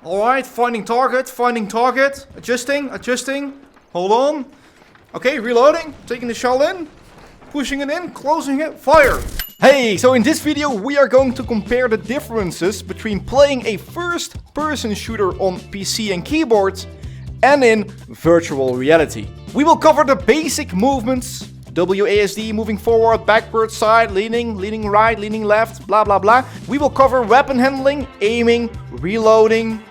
Alright, finding target, adjusting, hold on. Okay, reloading, taking the shell in, pushing it in, closing it, fire. Hey, so in this video we are going to compare the differences between playing a first-person shooter on PC and keyboard and in virtual reality. We will cover the basic movements, WASD, moving forward, backward, side, leaning right, leaning left, blah blah blah. We will cover weapon handling, aiming, reloading,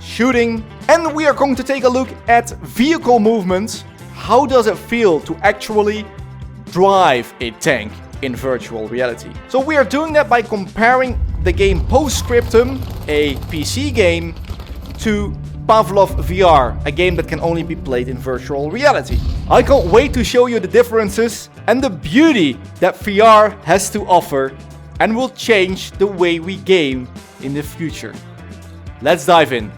shooting, and we are going to take a look at vehicle movements. How does it feel to actually drive a tank in virtual reality? So we are doing that by comparing the game Postscriptum, a PC game, to Pavlov VR, a game that can only be played in virtual reality. I can't wait to show you the differences and the beauty that VR has to offer and will change the way we game in the future. Let's dive in.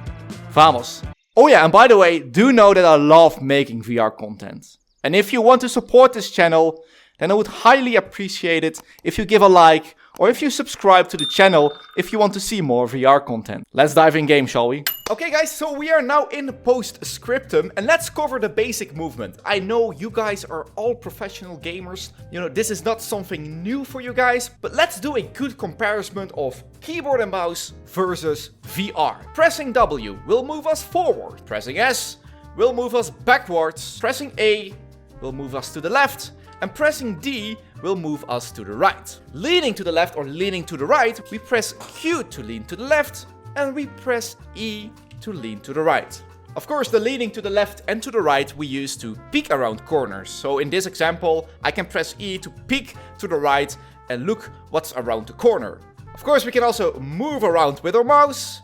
Vamos. Oh yeah, and by the way, do know that I love making VR content. And if you want to support this channel, then I would highly appreciate it if you give a like or if you subscribe to the channel if you want to see more VR content. Let's dive in game, shall we? Okay guys, so we are now in Postscriptum and let's cover the basic movement. I know you guys are all professional gamers. You know, this is not something new for you guys, but let's do a good comparison of keyboard and mouse versus VR. Pressing W will move us forward. Pressing S will move us backwards. Pressing A will move us to the left. And pressing D will move us to the right. Leaning to the left or leaning to the right, we press Q to lean to the left, and we press E to lean to the right. Of course, the leaning to the left and to the right we use to peek around corners. So in this example, I can press E to peek to the right and look what's around the corner. Of course, we can also move around with our mouse,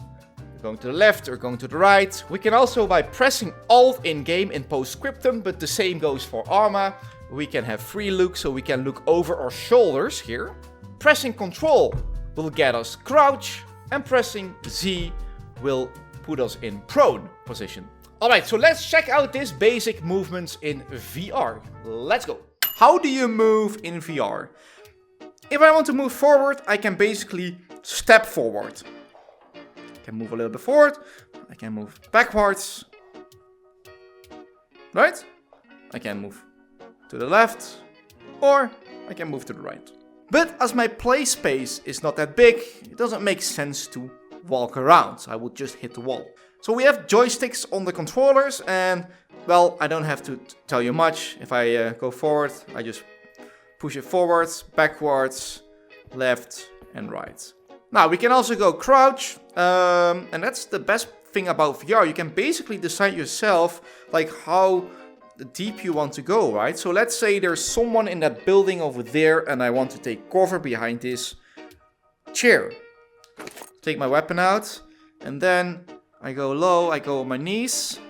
going to the left or going to the right. We can also, by pressing Alt in-game in Postscriptum, but the same goes for Arma, we can have free look, so we can look over our shoulders here. Pressing Control will get us crouch, and pressing Z will put us in prone position. Alright, so let's check out these basic movements in VR. Let's go. How do you move in VR? If I want to move forward, I can basically step forward. I can move a little bit forward, I can move backwards. Right? I can move to the left, or I can move to the right. But as my play space is not that big, it doesn't make sense to walk around. I would just hit the wall. So we have joysticks on the controllers, and well, I don't have to tell you much. If I go forward, I just push it forwards, backwards, left and right. Now we can also go crouch, and that's the best thing about VR. You can basically decide yourself like how deep you want to go, right? So let's say there's someone in that building over there and I want to take cover behind this chair. Take my weapon out and then I go low, I go on my knees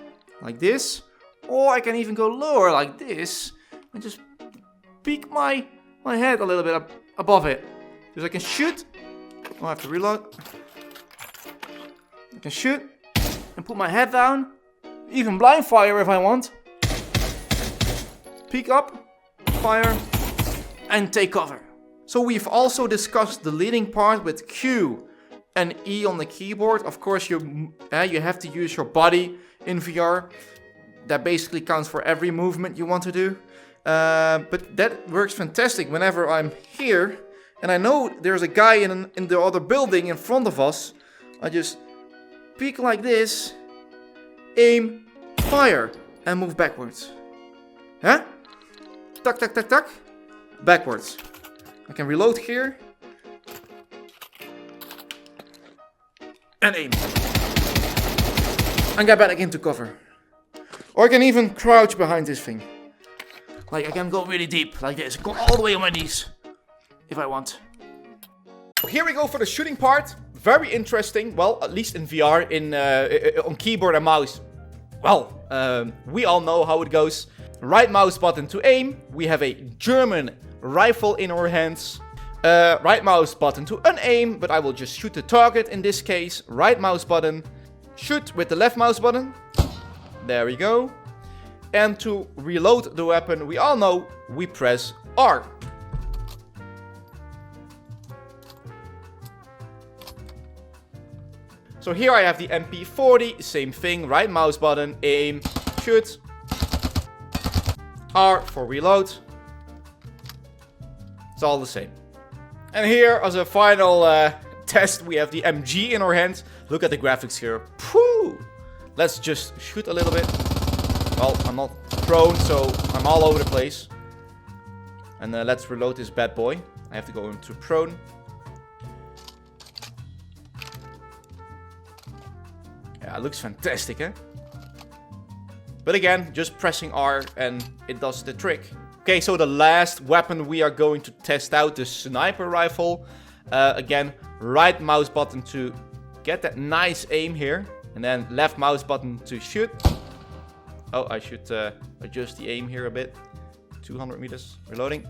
like this, or I can even go lower like this and just peek my head a little bit up above it. Because I can shoot. Oh, I have to reload. I can shoot and put my head down, even blind fire if I want. Peek up, fire, and take cover. So we've also discussed the leading part with Q and E on the keyboard. Of course, you have to use your body in VR. That basically counts for every movement you want to do. But that works fantastic whenever I'm here and I know there's a guy in the other building in front of us. I just peek like this, aim, fire, and move backwards. Huh? Tuck, tuck, tuck, tuck. Backwards. I can reload here. And aim. And get back into cover. Or I can even crouch behind this thing. Like I can go really deep, like this. Go all the way on my knees. If I want. Here we go for the shooting part. Very interesting. Well, at least in VR, on keyboard and mouse. Well, we all know how it goes. Right mouse button to aim. We have a German rifle in our hands. Right mouse button to unaim, but I will just shoot the target in this case. Right mouse button. Shoot with the left mouse button. There we go. And to reload the weapon, we all know we press R. So here I have the MP40, same thing, right mouse button, aim, shoot. R for reload. It's all the same. And here, as a final test, we have the MG in our hands. Look at the graphics here. Phew! Let's just shoot a little bit. Well, I'm not prone, so I'm all over the place. And let's reload this bad boy. I have to go into prone. Yeah, it looks fantastic, eh? But again, just pressing R and it does the trick. Okay, so the last weapon we are going to test out, the sniper rifle. Again, right mouse button to get that nice aim here. And then left mouse button to shoot. Oh, I should adjust the aim here a bit. 200 meters, reloading.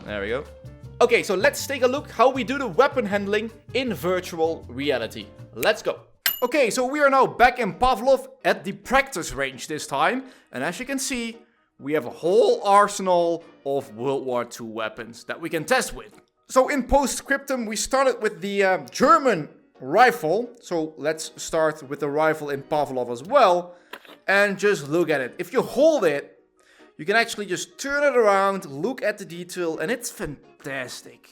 There we go. Okay, so let's take a look how we do the weapon handling in virtual reality. Let's go. Okay, so we are now back in Pavlov at the practice range this time. And as you can see, we have a whole arsenal of World War II weapons that we can test with. So in Postscriptum, we started with the German rifle. So let's start with the rifle in Pavlov as well. And just look at it. If you hold it, you can actually just turn it around, look at the detail, and it's fantastic.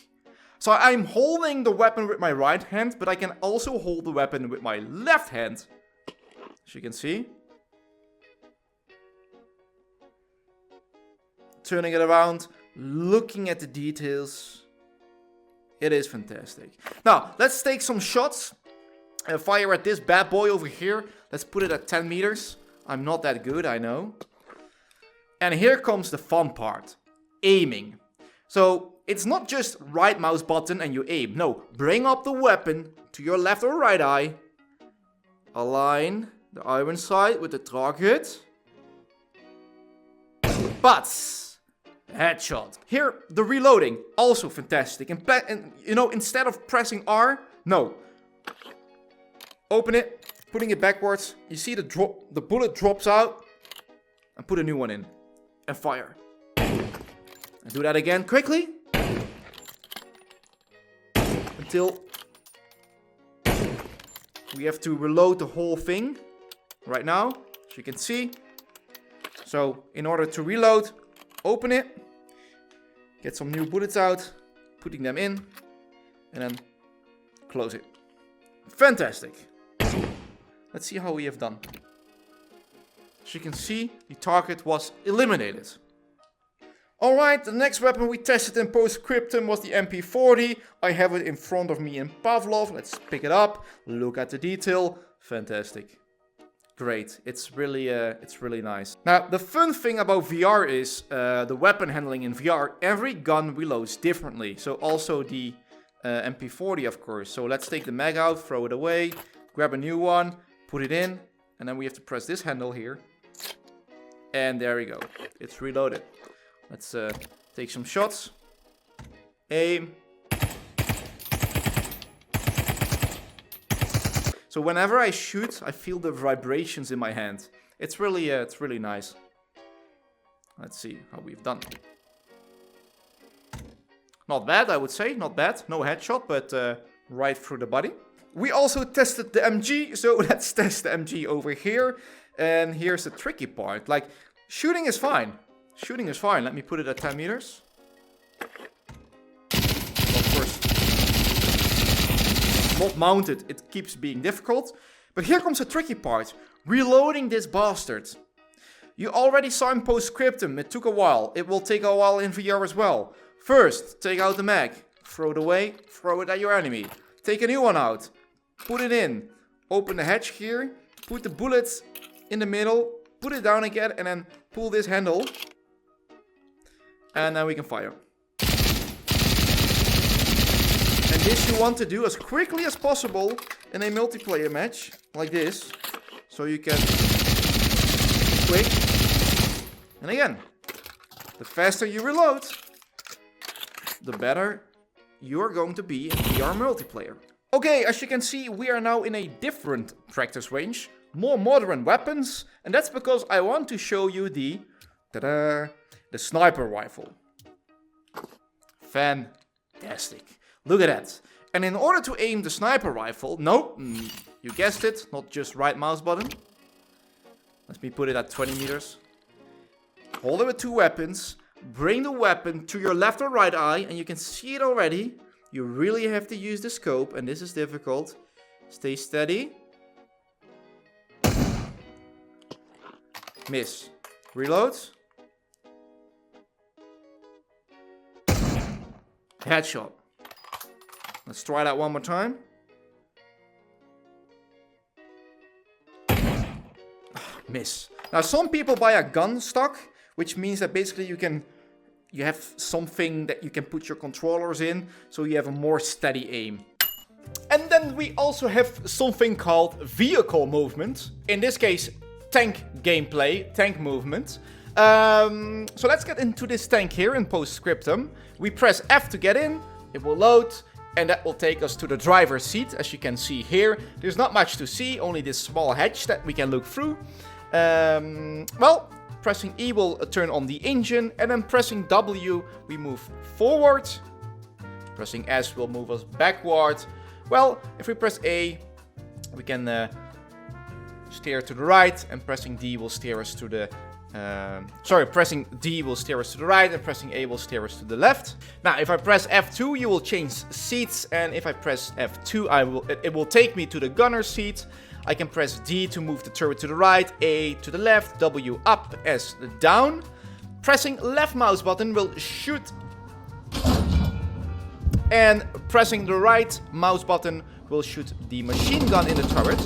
So I'm holding the weapon with my right hand, but I can also hold the weapon with my left hand. As you can see. Turning it around, looking at the details. It is fantastic. Now, let's take some shots. Fire at this bad boy over here. Let's put it at 10 meters. I'm not that good, I know. And here comes the fun part. Aiming. So, it's not just right mouse button and you aim. No, bring up the weapon to your left or right eye. Align the iron sight with the target. Bats! Headshot. Here, the reloading. Also fantastic. And you know, instead of pressing R, no. Open it, putting it backwards. You see the bullet drops out. And put a new one in. And fire. And do that again quickly. Until we have to reload the whole thing right now, as you can see. So in order to reload, open it, get some new bullets out, putting them in, and then close it. Fantastic. Let's see how we have done. As you can see, the target was eliminated. Alright, the next weapon we tested in Postscriptum was the MP40. I have it in front of me in Pavlov. Let's pick it up, look at the detail. Fantastic. Great, it's really nice. Now, the fun thing about VR is the weapon handling in VR. Every gun reloads differently. So also the MP40, of course. So let's take the mag out, throw it away, grab a new one, put it in, and then we have to press this handle here. And there we go. It's reloaded. Let's take some shots. Aim. So whenever I shoot, I feel the vibrations in my hand. It's really nice. Let's see how we've done. Not bad, I would say. Not bad. No headshot, but right through the body. We also tested the MG, so let's test the MG over here. And here's the tricky part. Like, shooting is fine. Shooting is fine. Let me put it at 10 meters. Of course, not mounted. It keeps being difficult. But here comes the tricky part. Reloading this bastard. You already saw in Postscriptum. It took a while. It will take a while in VR as well. First, take out the mag. Throw it away. Throw it at your enemy. Take a new one out. Put it in. Open the hatch here. Put the bullets in the middle. Put it down again. And then pull this handle. And then we can fire. And this you want to do as quickly as possible in a multiplayer match. Like this. So you can quick. And again. The faster you reload, the better you're going to be in VR multiplayer. Okay, as you can see, we are now in a different practice range. More modern weapons. And that's because I want to show you the sniper rifle. Fantastic. Look at that. And in order to aim the sniper rifle, no, you guessed it, not just right mouse button. Let me put it at 20 meters. Hold it with 2 weapons. Bring the weapon to your left or right eye, and you can see it already. You really have to use the scope, and this is difficult. Stay steady. Miss. Reload. Headshot. Let's try that one more time. Miss. Now some people buy a gun stock, which means that basically you have something that you can put your controllers in, so you have a more steady aim. And then we also have something called vehicle movement. In this case, tank gameplay, tank movement. So let's get into this tank here in Postscriptum. We press F to get in, it will load, and that will take us to the driver's seat. As you can see here, there's not much to see, only this small hatch that we can look through. Well, pressing E will turn on the engine, and then pressing W, we move forward. Pressing S will move us backward. Well, if we press A, we can steer to the right, and pressing D will steer us to the... pressing D will steer us to the right, and pressing A will steer us to the left. Now, if I press F2, you will change seats, and if I press F2, it will take me to the gunner seat. I can press D to move the turret to the right, A to the left, W up, S down. Pressing left mouse button will shoot. And pressing the right mouse button will shoot the machine gun in the turret.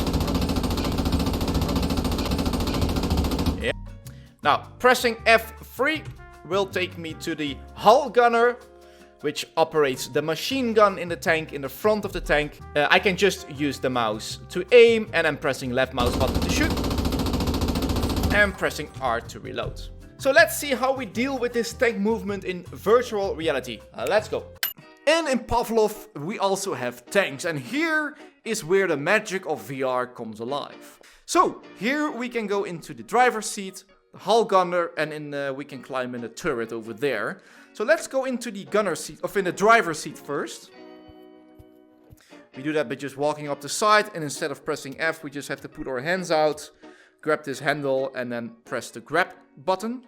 Yeah. Now, pressing F3 will take me to the hull gunner, which operates the machine gun in the tank, in the front of the tank. I can just use the mouse to aim, and I'm pressing left mouse button to shoot, and pressing R to reload. So let's see how we deal with this tank movement in virtual reality. Let's go. And in Pavlov, we also have tanks, and here is where the magic of VR comes alive. So here we can go into the driver's seat, the hull gunner, and we can climb in the turret over there. So let's go into the gunner seat, in the driver's seat first. We do that by just walking up the side, and instead of pressing F, we just have to put our hands out, grab this handle, and then press the grab button.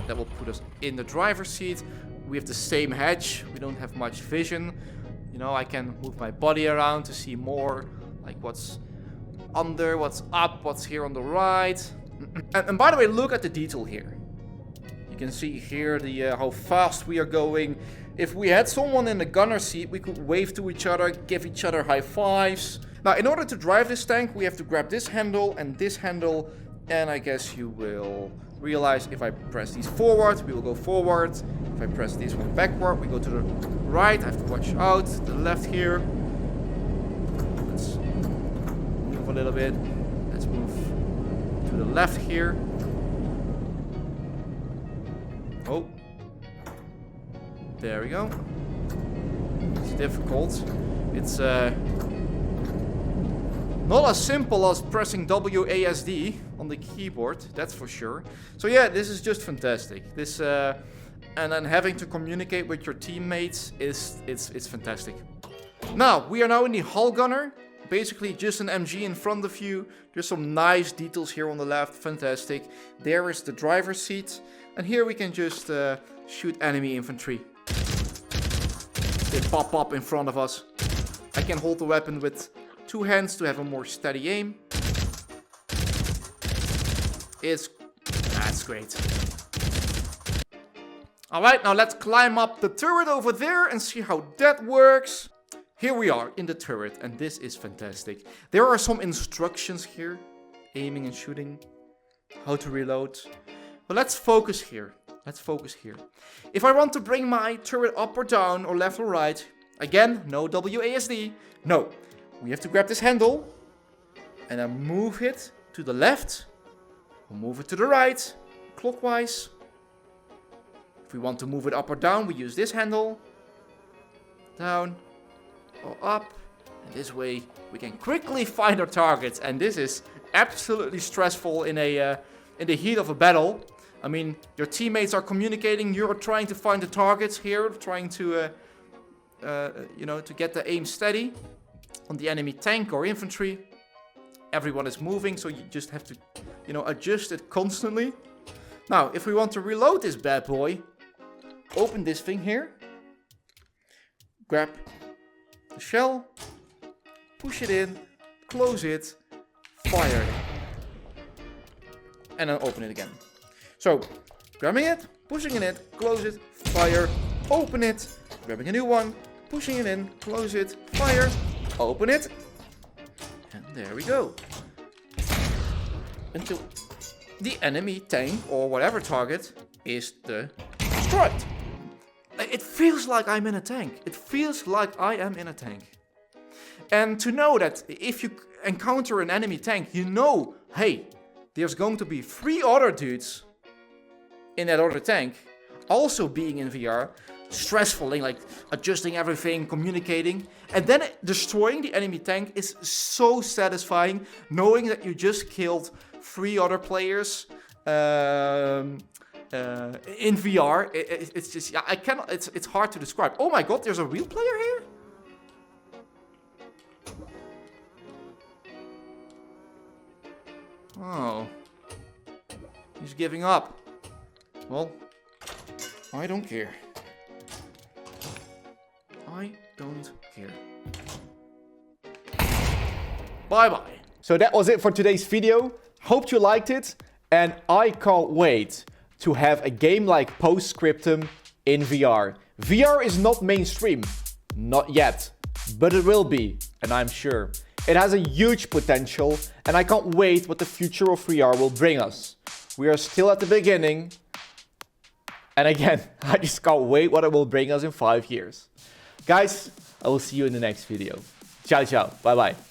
That will put us in the driver's seat. We have the same hatch, we don't have much vision. You know, I can move my body around to see more, like what's under, what's up, what's here on the right. And by the way, look at the detail here. You can see here how fast we are going. If we had someone in the gunner seat, we could wave to each other, give each other high fives. Now, in order to drive this tank, we have to grab this handle, and I guess you will realize if I press these forward, we will go forward. If I press this one backward, we go to the right. I have to watch out to the left here. Let's move a little bit. Let's move to the left here. Oh, there we go. It's difficult. It's not as simple as pressing WASD on the keyboard, that's for sure. So yeah, this is just fantastic. And then having to communicate with your teammates it's fantastic. Now, we are now in the hull gunner. Basically just an MG in front of you. There's some nice details here on the left, fantastic. There is the driver's seat. And here we can just shoot enemy infantry. They pop up in front of us. I can hold the weapon with 2 hands to have a more steady aim. That's great. Alright, now let's climb up the turret over there and see how that works. Here we are in the turret, and this is fantastic. There are some instructions here. Aiming and shooting. How to reload. But let's focus here. If I want to bring my turret up or down, or left or right, again, no WASD. No. We have to grab this handle, and then move it to the left, or move it to the right, clockwise. If we want to move it up or down, we use this handle, down, or up, and this way we can quickly find our targets, and this is absolutely stressful in the heat of a battle. I mean, your teammates are communicating, you're trying to find the targets here, trying to to get the aim steady on the enemy tank or infantry. Everyone is moving, so you just have to, adjust it constantly. Now, if we want to reload this bad boy, open this thing here, grab the shell, push it in, close it, fire it, and then open it again. So, grabbing it, pushing it in, close it, fire, open it, grabbing a new one, pushing it in, close it, fire, open it, and there we go. Until the enemy tank or whatever target is destroyed. It feels like I'm in a tank. It feels like I am in a tank. And to know that if you encounter an enemy tank, hey, there's going to be 3 other dudes in that other tank also being in VR, stressful, like adjusting everything, communicating, and then destroying the enemy tank is so satisfying, knowing that you just killed 3 other players in VR. It's just, I cannot. It's hard to describe. Oh my God, there's a real player here. Oh, he's giving up. Well, I don't care. I don't care. Bye-bye. So that was it for today's video. Hope you liked it. And I can't wait to have a game like Postscriptum in VR. VR is not mainstream. Not yet. But it will be. And I'm sure. It has a huge potential. And I can't wait what the future of VR will bring us. We are still at the beginning. And again, I just can't wait what it will bring us in 5 years. Guys, I will see you in the next video. Ciao, ciao. Bye-bye.